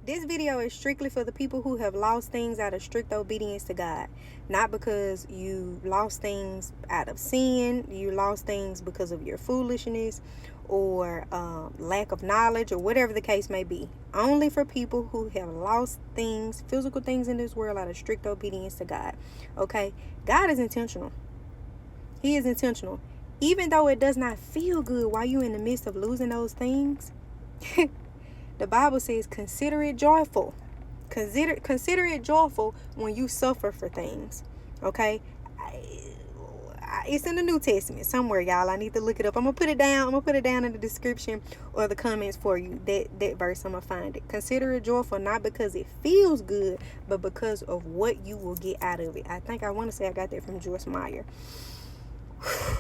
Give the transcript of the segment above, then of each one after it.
This video is strictly for the people who have lost things out of strict obedience to God. Not because you lost things out of sin, you lost things because of your foolishness or lack of knowledge or whatever the case may be. Only for people who have lost things, physical things in this world out of strict obedience to God. Okay? God is intentional. He is intentional. Even though it does not feel good while you're in the midst of losing those things, the Bible says, consider it joyful. Consider it joyful when you suffer for things. Okay? It's in the New Testament somewhere, y'all. I need to look it up. I'm going to put it down. I'm going to put it down in the description or the comments for you. That verse, I'm going to find it. Consider it joyful, not because it feels good, but because of what you will get out of it. I want to say I got that from Joyce Meyer.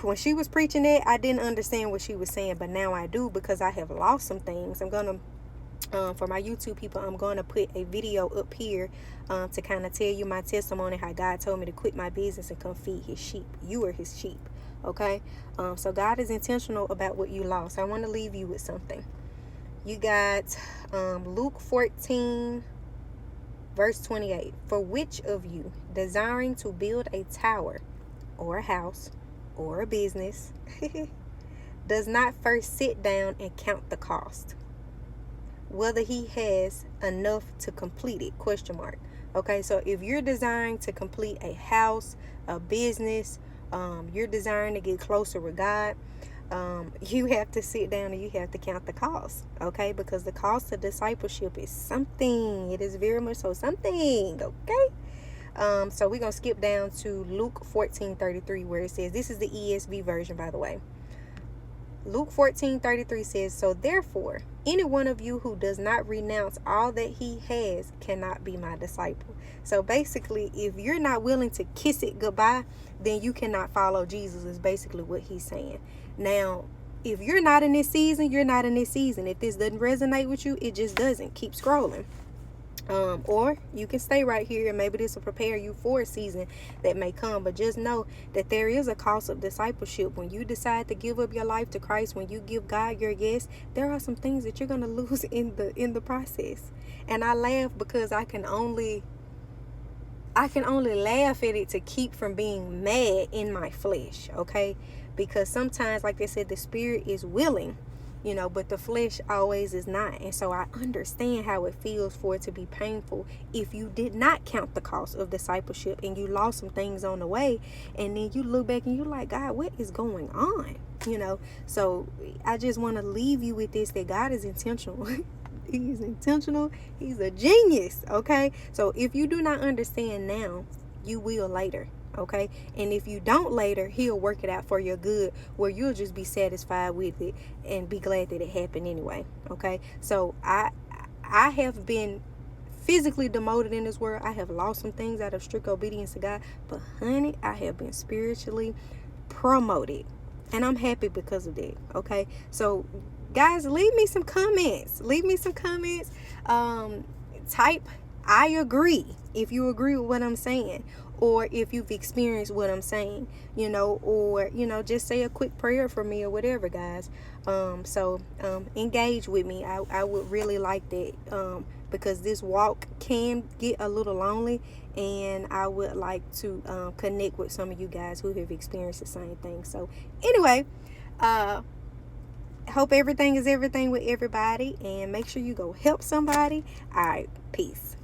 When she was preaching that, I didn't understand what she was saying, but now I do because I have lost some things. I'm going to for my YouTube people, I'm going to put a video up here to kind of tell you my testimony, how God told me to quit my business and come feed his sheep. You are his sheep. Okay? So God is intentional about what you lost. I want to leave you with something. You got Luke 14 verse 28. For which of you, desiring to build a tower or a house or a business, does not first sit down and count the cost, whether he has enough to complete it? Question mark. Okay, so if you're desiring to complete a house, a business, you're desiring to get closer with God, you have to sit down and you have to count the cost. Okay, because the cost of discipleship is something. It is very much so something. Okay. So we're gonna skip down to Luke 14:33, where it says, this is the ESV version, by the way. Luke 14:33 says, so therefore, any one of you who does not renounce all that he has cannot be my disciple. So basically, if you're not willing to kiss it goodbye, then you cannot follow Jesus, is basically what he's saying. Now, if you're not in this season, you're not in this season. If this doesn't resonate with you, it just doesn't. Keep scrolling. Or you can stay right here and maybe this will prepare you for a season that may come. But just know that there is a cost of discipleship. When you decide to give up your life to Christ, when you give God your yes, there are some things that you're going to lose in the process. And I laugh because I can only laugh at it to keep from being mad in my flesh. Okay? Because sometimes, like they said, the spirit is willing, but the flesh always is not. And so I understand how it feels for it to be painful if you did not count the cost of discipleship and you lost some things on the way, and then you look back and you're like, God, what is going on? So I just want to leave you with this, that God is intentional. He's intentional. He's a genius. Okay, so if you do not understand now, you will later. Okay, and if you don't later, he'll work it out for your good, where you'll just be satisfied with it and be glad that it happened anyway. Okay, so I have been physically demoted in this world. I have lost some things out of strict obedience to God, but honey, I have been spiritually promoted, and I'm happy because of that. Okay, so guys, leave me some comments. Type I agree if you agree with what I'm saying, or if you've experienced what I'm saying, or just say a quick prayer for me or whatever, guys. So engage with me. I would really like that, because this walk can get a little lonely, and I would like to connect with some of you guys who have experienced the same thing. So anyway, hope everything is everything with everybody, and make sure you go help somebody. All right, peace.